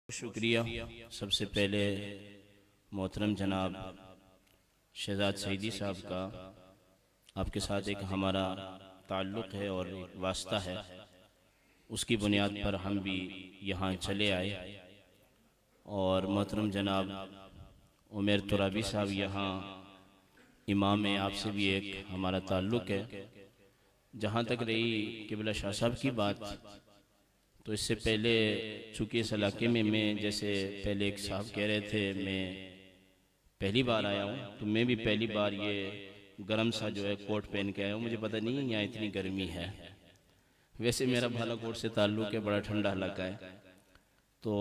शुक्रिया। सबसे पहले मोहतरम जनाब शहजाद सईदी साहब का आपके साथ एक हमारा ताल्लुक़ है और एक वास्ता है, उसकी बुनियाद पर हम भी यहाँ चले आए। और मोहतरम जनाब उमर तुराबी साहब यहाँ इमाम है, आपसे भी एक हमारा ताल्लुक़ है। जहाँ तक रही किबला शाह साहब की बात, तो इससे पहले चूँकि इस इलाके में मैं जैसे पहले एक साहब कह रहे थे मैं पहली बार आया हूँ, तो मैं भी पहली बार ये गर्म सा जो है कोट पहन के आया हूँ। मुझे पता नहीं है यहाँ इतनी गर्मी है, वैसे मेरा बालाकोट से ताल्लुक़ है, बड़ा ठंडा इलाका है। तो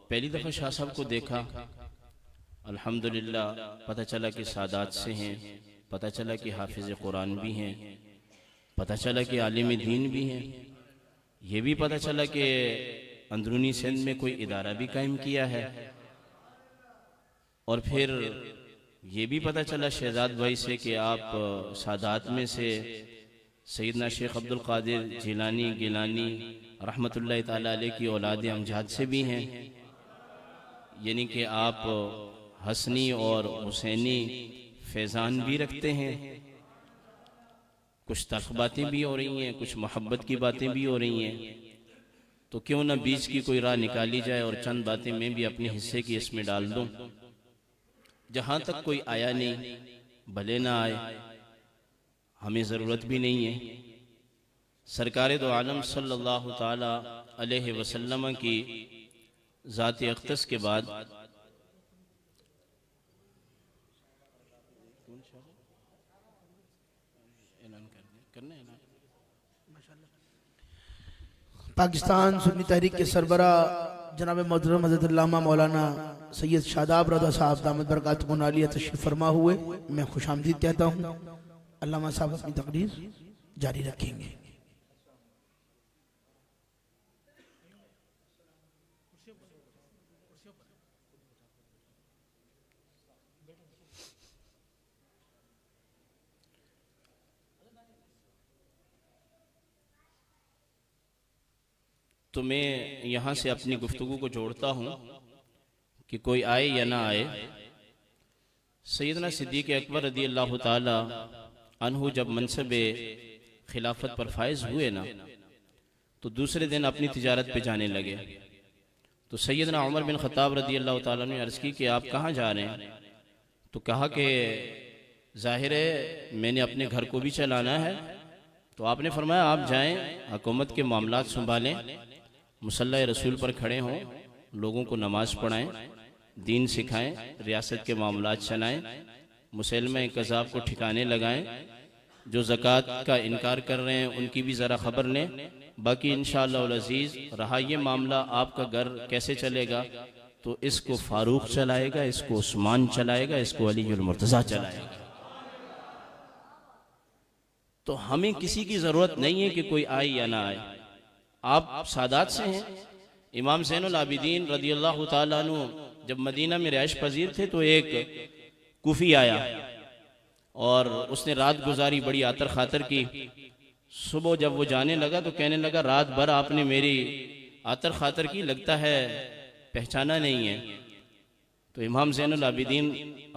पहली दफ़ा शाह साहब को देखा, अल्हम्दुलिल्लाह पता चला कि सादात से हैं, पता चला कि हाफिज़ कुरान भी हैं, पता चला कि आलिम दीन भी हैं, ये भी पता चला कि अंदरूनी सिंध में कोई इदारा भी कायम किया है। और फिर ये भी पता चला शहजाद भाई से कि आप सादात में से सैयदना शेख अब्दुल कादिर जिलानी गिलानी रहमतुल्लाह ताला अलैह की औलाद अमजाद से भी हैं, यानी कि आप हसनी और हुसैनी फैज़ान भी रखते हैं। कुछ तल्ख बातें भी हो रही हैं, कुछ मोहब्बत की बातें भी हो रही हैं, तो क्यों ना बीच की कोई राह निकाली जाए और चंद बातें मैं भी अपने हिस्से की इसमें डाल दूं। जहाँ तक कोई आया नहीं, भले ना आए, हमें ज़रूरत भी नहीं है। सरकार दो आलम सल्लल्लाहु ताला अलैहि वसल्लम की ज़ात अक़दस के बाद पाकिस्तान सुन्नी तहरीक के सरबरा जनाब मोहतरम हज़रत अल्लामा मौलाना सैयद शादाब रज़ा साहब दामद बरकातुहुल आलिया तशरीफ़ फरमा हुए, मैं खुशामदीद कहता हूँ। अल्लामा साहब अपनी तकरीर जारी रखेंगे। तो मैं यहाँ से अपनी गुफ्तगू को जोड़ता हूँ कि कोई आए या ना आए। सैयदना सिद्दीक़ अकबर रज़ी अल्लाह ताला अन्हु जब मनसब खिलाफत पर फायज हुए ना, तो दूसरे दिन अपनी तिजारत पे जाने लगे। तो सैयदना उमर बिन ख़त्ताब रज़ी अल्लाह ताला ने अर्ज़ की कि आप कहाँ जा रहे हैं? तो कहा कि ज़ाहिर है मैंने अपने घर को भी चलाना है। तो आपने फरमाया आप जाएं, हुकूमत के मामलात संभालें, मुसल्ला रसूल पर खड़े हों, लोगों को नमाज पढ़ाएं, दीन सिखाएं, रियासत के मामलात चलाएं, मुसलमान कज़ाब को ठिकाने लगाएं, जो ज़कात का इनकार कर रहे हैं उनकी भी ज़रा ख़बर लें। बाकी इंशाअल्लाह अज़ीज़ रहा ये मामला आपका घर कैसे चलेगा, तो इसको फ़ारूक चलाएगा, इसको उस्मान चलाएगा, इसको अलीउल मुर्तज़ा चलाएगा। तो हमें किसी की ज़रूरत नहीं है कि कोई आए या ना आए। आप सादात से हैं। इमाम ज़ैनुल आबिदीन रज़ियल्लाहु ताला अन्हु जब मदीना में रिहाइश पजीर थे, तो एक कूफी आया और उसने रात गुजारी, बड़ी आतर खातर की। सुबह जब वो जाने लगा तो कहने लगा रात भर आपने मेरी आतर खातर की, लगता है पहचाना नहीं है। तो इमाम ज़ैनुल आबिदीन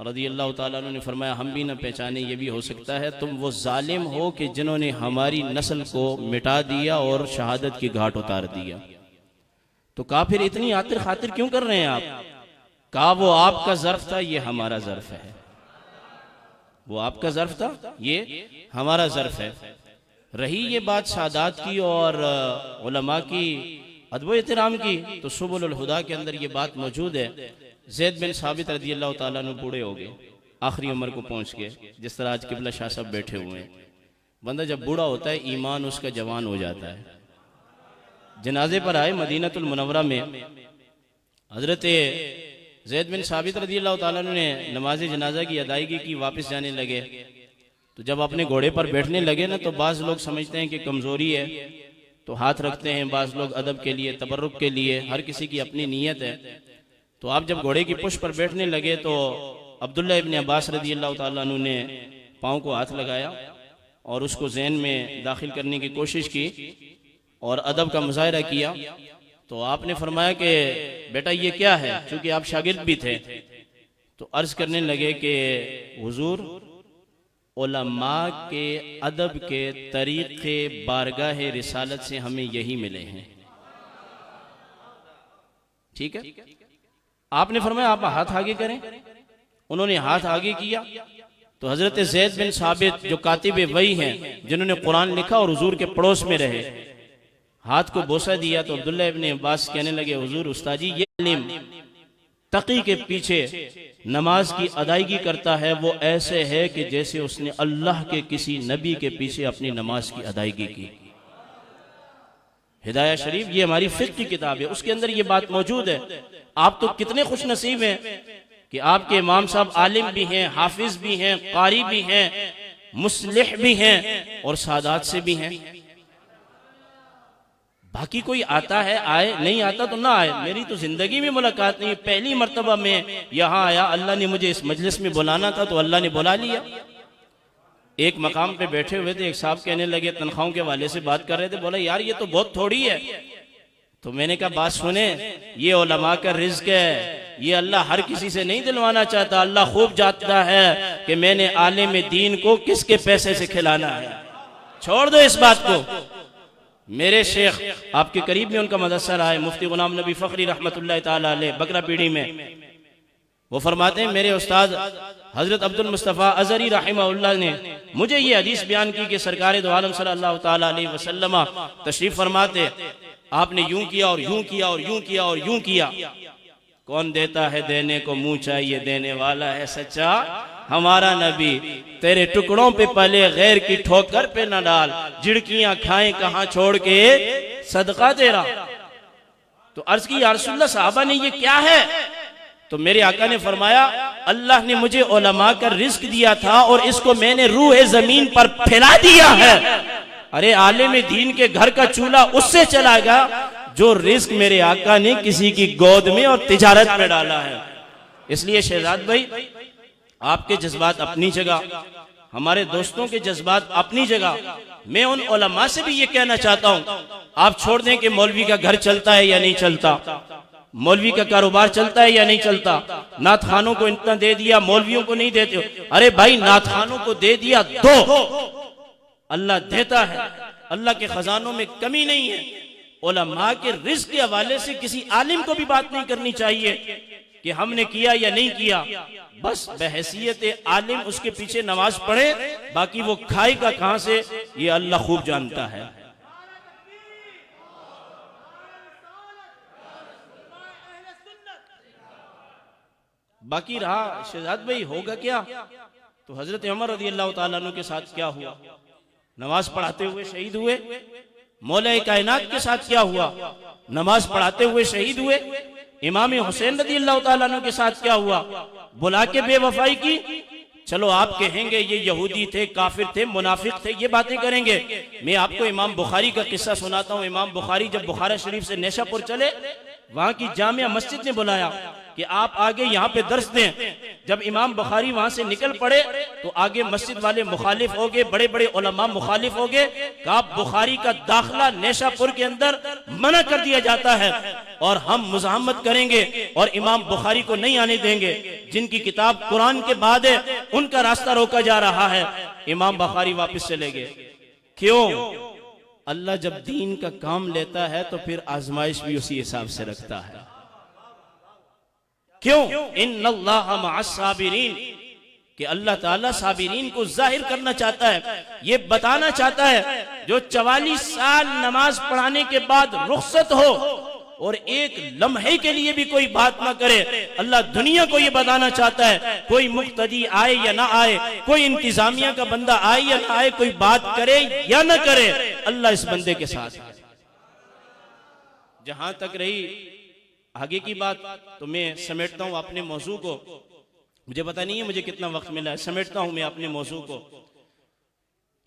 रज़ियल्लाहु ताला अन्हु ने फरमाया हम भी न पहचाने, ये भी हो सकता है तुम वो जालिम हो कि जिन्होंने हमारी नस्ल को मिटा दिया और शहादत की घाट उतार दिया। तो कहा फिर इतनी आतिर खातिर क्यों कर रहे हैं आप? कहा वो आपका ज़र्फ था, ये हमारा ज़र्फ है। वो आपका ज़र्फ था, ये हमारा ज़र्फ है। रही ये बात सादात की और उलमा की अदब एहतराम की, तो सुबुल हुदा के अंदर ये बात मौजूद है। ज़ैद बिन साबित रज़ी अल्लाह ताला अन्हु बूढ़े हो गए, आखिरी उम्र को पहुँच गए। जिस तरह आज किबला शाह साहब बैठे हुए हैं, बंदा जब बूढ़ा होता है ईमान उसका जवान हो जाता है। जनाजे पर आए मदीनतुल मुनव्वरा में, हज़रत ज़ैद बिन साबित रज़ी अल्लाह ताला अन्हु ने नमाज जनाजा की अदायगी की, वापस जाने लगे। तो जब अपने घोड़े पर बैठने लगे ना, तो बाज़ लोग समझते हैं कि कमज़ोरी है तो हाथ रखते हैं, बाज़ लोग अदब के लिए, तबर्रुक के लिए, हर किसी की अपनी नीयत है। तो आप जब घोड़े की पुश पर बैठने लगे तो अब्दुल्ला इब्न अब्बास रज़ी अल्लाह ताला अन्हु ने पाँव को हाथ लगाया और उसको ज़हन में दाखिल करने की कोशिश की और अदब का मुज़ाहिरा किया। तो आपने फरमाया कि बेटा ये क्या है, चूंकि आप शागिर्द भी थे। तो अर्ज करने लगे कि हुजूर उलमा के अदब के तरीके बारगाह रिसालत से हमें यही मिले हैं। ठीक है, आपने फरमाया आप हाथ आगे करें। उन्होंने हाथ आगे किया तो हजरत ज़ैद बिन साबित जो कातिब वही हैं जिन्होंने कुरान लिखा और हुजूर के पड़ोस में रहे, हाथ को बोसा दिया। तो अब्दुल्ला इब्न अब्बास कहने लगे हुजूर उस्ताद जी ये इल्म तकी के पीछे नमाज की अदायगी करता है वो ऐसे है कि जैसे उसने अल्लाह के किसी नबी के पीछे अपनी नमाज की अदायगी की। हिदाया शरीफ ये हमारी फिक्र की किताब है, उसके अंदर ये बात मौजूद है। आप तो कितने खुश नसीब हैं कि आपके इमाम साहब आलिम भी हैं, हाफिज भी हैं, कारी भी हैं, मुस्लिह भी हैं और सादात से भी हैं। बाकी कोई आता है आए, नहीं आता तो ना आए। मेरी तो जिंदगी में मुलाकात नहीं, पहली मर्तबा में यहाँ आया, अल्लाह ने मुझे इस मजलिस में बुलाना था तो अल्लाह ने बुला लिया। एक मकाम पे बैठे हुए थे, एक साहब कहने लगे तनख्वाहों के वाले से बात कर रहे थे, बोला यार ये तो बहुत थोड़ी है। तो मैंने कहा बात सुने, ये उलमा का रिज्क है, ये अल्लाह हर किसी से नहीं दिलवाना चाहता। अल्लाह खूब जानता है कि मैंने आलिम दीन को किसके पैसे से खिलाना है। छोड़ दो इस बात को। मेरे शेख आपके करीब में उनका मदरसा रहा है, मुफ्ती गुलाम नबी फखरी रहमतुल्लाह ताला अलैह बकरा पीढ़ी में, वो फरमाते हैं मेरे उस्ताद हजरत अब्दुल मुस्तफ़ा अजहरी रहमहुल्लाह ने मुझे ये हदीस बयान की कि सरकार दो आलम सल्लल्लाहु ताला अलैहि वसल्लम तशरीफ फरमाते, आपने यूं किया और यूं किया और यूं किया और यूं किया। कौन देता है देने को मुंह चाहिए, देने वाला है सच्चा हमारा नबी। तेरे टुकड़ों पे पले गैर की ठोकर पे न डाल, झिड़कियां खाएं कहां छोड़ के सदका तेरा। तो अर्ज की या रसूलल्लाह साहबा ने ये क्या है? तो मेरे आका ने फरमाया अल्लाह ने मुझे उलमा का रिज्क दिया था और इसको मैंने रूह जमीन पर फैला दिया है। अरे आलिम दीन के घर का चूल्हा उससे चलाएगा जो रिज्क मेरे आका ने किसी की गोद में और तिजारत में डाला है। इसलिए शहजाद भाई आपके जज्बात अपनी जगह, हमारे दोस्तों के जज्बात अपनी जगह। मैं उन उलमा से भी ये कहना चाहता हूं, आप छोड़ दें कि मौलवी का घर चलता है या नहीं चलता, मौलवी का कारोबार चलता है या नहीं चलता, नात खानों को इतना दे दिया मौलवियों को नहीं देते हो। अरे भाई नात खानों को दे दिया दो, अल्लाह देता है, अल्लाह के खजानों में कमी नहीं है। उलमा के रिज्क के हवाले से किसी आलिम को भी बात नहीं करनी चाहिए कि हमने किया या नहीं किया। बस बहैसियत आलिम उसके पीछे नमाज पढ़े, बाकी वो खाएगा कहां से ये अल्लाह खूब जानता है। बाकी रहा शहजाद भाई होगा क्या, तो हजरत उमर रज़ी अल्लाह तआला अन्हु के साथ क्या हुआ, नमाज पढ़ाते हुए शहीद हुए। मौला कायनात के साथ क्या हुआ, नमाज पढ़ाते हुए शहीद हुए। इमाम हुसैन रज़ी अल्लाह तआला अन्हु के साथ क्या हुआ, बुला के बेवफाई की। चलो आप कहेंगे ये यहूदी थे, काफिर थे, मुनाफिक थे, ये बातें करेंगे। मैं आपको इमाम बुखारी का किस्सा सुनाता हूँ। इमाम बुखारी जब बुखारा शरीफ से नेशापुर चले, वहां की जामिया मस्जिद ने बुलाया कि आप आगे यहाँ पे दर्स दें। जब इमाम बुखारी वहां से निकल पड़े तो आगे मस्जिद वाले मुखालिफ हो गए, बड़े बड़े उलमा मुखालिफ हो गए। कहा बुखारी का दाखिला नेशापुर के अंदर मना कर दिया जाता है और हम मुज़ाहमत करेंगे और इमाम बुखारी को नहीं आने देंगे। जिनकी किताब कुरान के बाद है उनका रास्ता रोका जा रहा है। इमाम बुखारी वापस चले गए। क्यों? अल्लाह जब दीन का काम लेता है तो फिर आजमाइश भी उसी हिसाब से रखता है। क्यों? इन्नल्लाह मअस-साबिरीन, कि अल्लाह ताला साबिरीन को जाहिर करना चाहता है, ये बताना चाहता है। जो 44 साल नमाज पढ़ाने के बाद रुखसत हो और एक लम्हे के लिए भी कोई बात ना करे, अल्लाह दुनिया को ये बताना चाहता है। कोई मुक्तदी आए या ना आए, कोई इंतजामिया का बंदा आए या ना आए, कोई बात करे या ना करे, अल्लाह इस बंदे के साथ है। जहां तक रही आगे की बात, तो मैं समेटता हूं अपने मौजू को। मुझे पता नहीं है मुझे कितना वक्त मिला है, समेटता हूं मैं अपने मौजू को।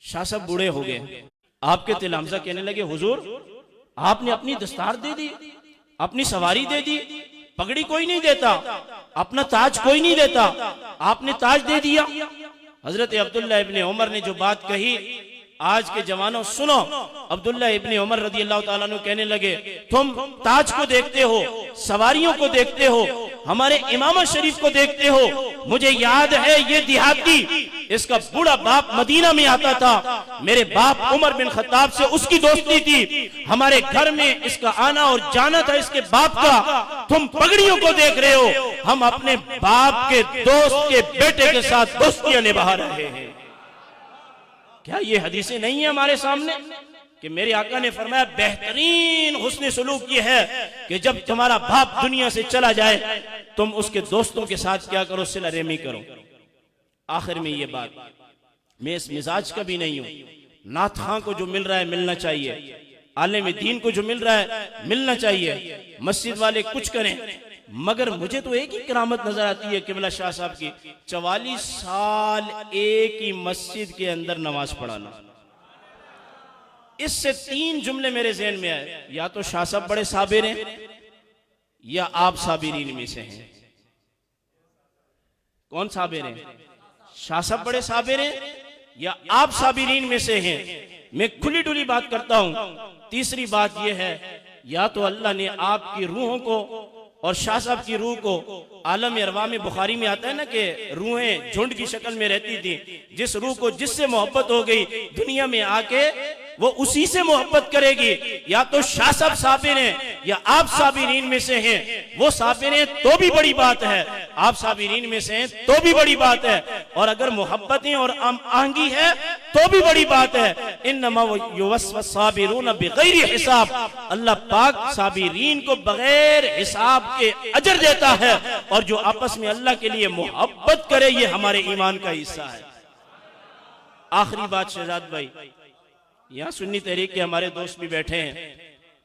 शाह साहब बूढ़े हो गए, आपके तिलामजा कहने लगे हुजूर आपने अपनी दस्तार दे दी, अपनी सवारी दे दी, पगड़ी कोई नहीं देता, अपना ताज कोई नहीं देता, आपने ताज दे दिया। हजरत अब्दुल्ला इब्ने उमर ने जो बात कही आज के जवानों सुनो, अब्दुल्ला इब्ने उमर रदी अल्लाह ताला अन्हु कहने लगे, तुम ताज को देखते हो, सवारियों को देखते हो, हमारे इमाम शरीफ को देखते हो। मुझे याद है ये देहाती, इसका बूढ़ा बाप मदीना में आता था, मेरे बाप उमर बिन खत्ताब से उसकी दोस्ती थी, हमारे घर में इसका आना और जाना था इसके बाप का। तुम पगड़ियों को देख रहे हो, हम अपने बाप के दोस्त के बेटे के साथ दोस्तियां निभा रहे हैं। क्या ये हदीसें नहीं है हमारे सामने कि मेरे आका ने फरमाया बेहतरीन हुस्न सलूक ये है कि जब तुम्हारा बाप दुनिया से चला जाए तुम उसके दोस्तों के साथ क्या करो, सिला रहमी करो। आखिर में ये बात, मैं इस मिजाज का भी नहीं हूं। नाथ खां को जो मिल रहा है मिलना चाहिए, आलिम दीन को जो मिल रहा है मिलना चाहिए, मस्जिद वाले कुछ करें, मगर मुझे तो एक ही करामत नजर आती है किबला शाह साहब की, 44 साल एक ही मस्जिद के अंदर नमाज पढ़ाना। इससे 3 जुमले मेरे जहन में आए, या तो शाह साहब बड़े साबिर हैं या आप साबिरीन में से हैं। कौन साबिर हैं? शाह साहब बड़े साबिर हैं या आप साबिरीन में से हैं? मैं खुली डुली बात करता हूं। तीसरी बात यह है, या तो अल्लाह ने आपकी रूहों को और शाह साहब की रूह को, आलम अरवा में बुखारी में आता है ना कि रूहें झुंड की शक्ल में रहती थी, जिस रूह को जिससे मोहब्बत हो गई दुनिया में आके वो उसी से मोहब्बत करेगी। या तो शाह साहब साबिर हैं या आप साबिरीन में से हैं। वो साबिर हैं तो भी बड़ी बात है, आप साबिरीन में से हैं तो भी बड़ी बात है, और अगर मोहब्बतें और आहंगी है तो भी बड़ी बात है। इन्नमा युवस्वस साबिरून बिगैर हिसाब, अल्लाह पाक साबिरीन को बगैर हिसाब के अजर देता है, और जो आपस में अल्लाह के लिए मोहब्बत करे ये हमारे ईमान का हिस्सा है। आखिरी बात शहजाद भाई, यहाँ सुन्नी तहरीक के हमारे दोस्त भी बैठे हैं,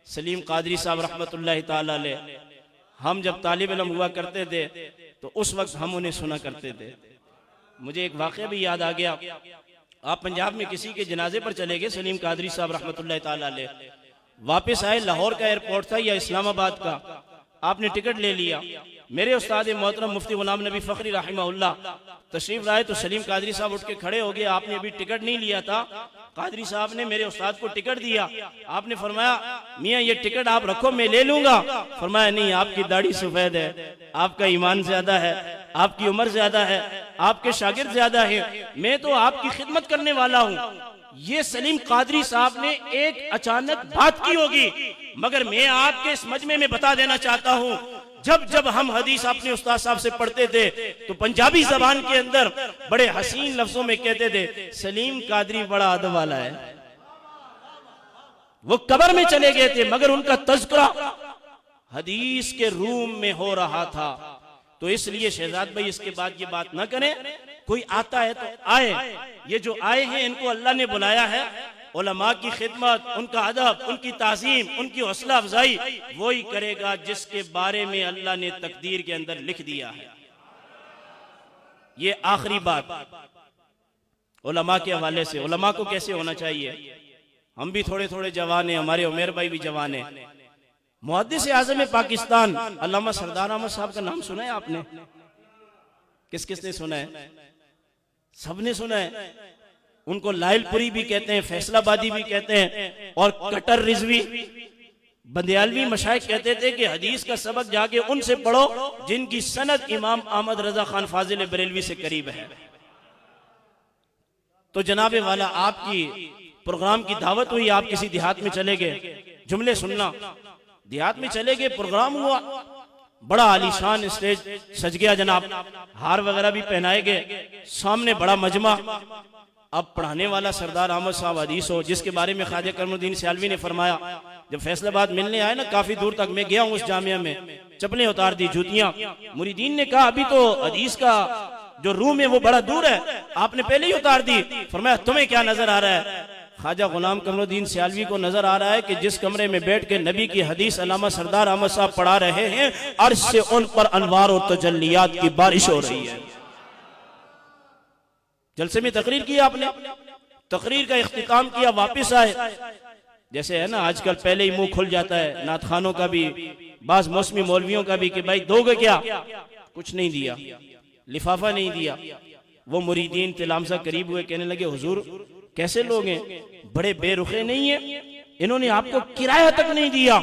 सलीम कादरी साहब रहमतुल्लाह ताला अलैह। हम जब तालिब इल्म हुआ करते थे तो उस वक्त हम उन्हें सुना करते थे। मुझे एक वाक़या भी याद आ गया, आप पंजाब में किसी के जनाजे पर चले गए, सलीम कादरी साहब रहमतुल्लाह ताला अलैह, वापस आए, लाहौर का एयरपोर्ट था या इस्लामाबाद का, आपने टिकट ले लिया। मेरे उस्ताद मोहतरम मुफ्ती गुलाम नबी फखरी रहमहुल्लाह तशरीफ लाए तो सलीम कादरी साहब उठ के खड़े हो गए। आपने अभी टिकट नहीं लिया था, कादरी साहब ने मेरे उस्ताद को टिकट दिया। आपने फरमाया मियाँ ये टिकट आप रखो मैं ले लूंगा। फरमाया नहीं, आपकी दाढ़ी सफेद है, आपका ईमान ज्यादा है, आपकी उम्र ज्यादा है, आपके शागिर्द ज्यादा है, मैं तो आपकी खिदमत करने वाला हूँ। ये सलीम कादरी साहब ने एक अचानक बात की होगी, मगर मैं आपके इस मजमे में बता देना चाहता हूँ, जब जब हम हदीस अपने उस्ताद साहब से पढ़ते थे तो पंजाबी जबान के अंदर बड़े हसीन लफ्जों में कहते थे सलीम कादरी बड़ा अदब वाला है। वो कब्र में चले गए थे मगर उनका तज़किरा हदीस के रूम में हो रहा था। तो इसलिए शहजाद भाई इसके बाद ये बात ना करें, कोई आता है तो आए, ये जो आए हैं इनको अल्लाह ने बुलाया है, उलमा की खिदमत, उनका अदब, उनकी ताज़ीम, उनकी हौसला अफजाई वही करेगा जिसके बारे में अल्लाह ने तकदीर के अंदर लिख दिया है। ये आखिरी बात उलमा के हवाले से, उलमा को कैसे होना चाहिए। हम भी थोड़े थोड़े जवान हैं, हमारे उमेर भाई भी जवान हैं। मुहद्दिस आज़म पाकिस्तान अल्लामा सरदार अहमद साहब का नाम सुना है आपने? किस किसने सुना है? सबने सुना है। उनको लाइलपुरी भी कहते हैं, फैसलाबादी भी कहते हैं, और कटर रिजवी बंदियालवी मशाइख कहते थे कि हदीस का सबक जाके उनसे पढ़ो जिनकी सनद इमाम अहमद रजा खान फाजिल बरेलवी से करीब है। तो जनाबे वाला आपकी प्रोग्राम की दावत हुई, आप किसी देहात में चले गए, जुमले सुनना, देहात में चले गए, प्रोग्राम हुआ, बड़ा आलीशान स्टेज सज गया जनाब, हार वगैरह भी पहनाए गए, सामने बड़ा मजमा। अब पढ़ाने वाला सरदार अहमद साहब हदीस हो, जिसके बारे में ख्वाजा करमुद्दीन सियालवी ने फरमाया, जब फैसलाबाद मिलने आए ना, काफी दूर तक मैं गया हूँ उस जामिया में, चप्पलें उतार दी, जूतियां। मुरीदीन ने कहा अभी तो हदीस का जो रूम है वो बड़ा दूर है, आपने पहले ही उतार दी। फरमाया तुम्हें क्या नजर आ रहा है? ख्वाजा गुलाम करमुद्दीन सियालवी को नजर आ रहा है कि जिस कमरे में बैठ के नबी की हदीस अल्लामा सरदार अहमद साहब पढ़ा रहे हैं, अर्श से उन पर अनवार और तजल्लियात की बारिश हो रही है। जलसे में तकरीर किया आपने, तकरीर का इख्तिताम किया, वापस आए। जैसे है ना आजकल पहले ही मुंह खुल जाता है नात खानों का भी, बाज मौसमी मौलवियों का भी, कि भाई दोगे क्या? कुछ नहीं दिया, लिफाफा नहीं दिया। वो मुरीदीन तिलामसा करीब हुए, कहने लगे हुजूर कैसे लोग हैं, बड़े बेरुखे नहीं है, इन्होंने आपको किराया तक नहीं दिया।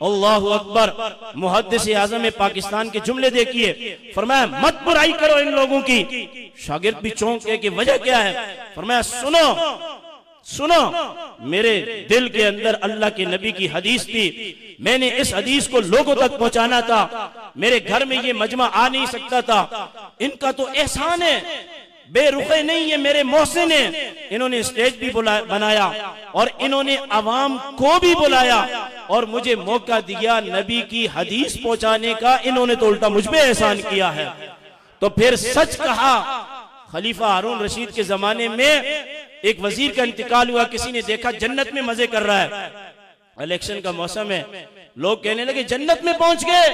अल्लाह अकबर। मुहद्दिस आज़म पाकिस्तान के जुमले देखिए, फरमाया मत बुराई करो इन लोगों की। शागिर्द भी चौंक गए कि वजह क्या है। फरमाया सुनो सुनो, मेरे दिल के अंदर अल्लाह के नबी की हदीस थी, मैंने इस हदीस को लोगों तक पहुंचाना था, मेरे घर में ये मजमा आ नहीं सकता था। इनका तो एहसान है, बेरुखे नहीं है, मेरे मोहसिन है। इन्होंने स्टेज भी बनाया और इन्होंने अवाम को भी बुलाया और मुझे मौका दिया नबी की हदीस पहुंचाने का। इन्होंने तो उल्टा मुझ पे एहसान किया है। तो फिर सच कहा। खलीफा हारून रशीद के जमाने में एक वजीर का इंतकाल हुआ, किसी ने देखा जन्नत में मजे कर रहा है, इलेक्शन का मौसम है, लोग कहने लगे जन्नत में पहुंच गए।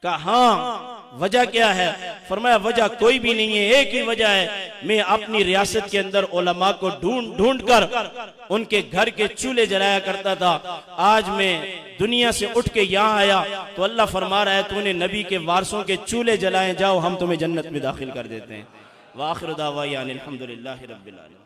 कहा हाँ, वजह क्या है। फरमाया वजह कोई भी नहीं है, एक ही वजह है, मैं अपनी रियासत के अंदर उलमा को ढूंढ ढूंढ कर उनके घर के चूल्हे जलाया करता था। आज मैं दुनिया से उठ के यहाँ आया तो अल्लाह फरमा रहा है तूने नबी के वारसों के चूल्हे जलाए, जाओ हम तुम्हें जन्नत में दाखिल कर देते हैं। वाखिर दावा अनिल हम्दुलिल्लाहि रब्बिल आलमीन।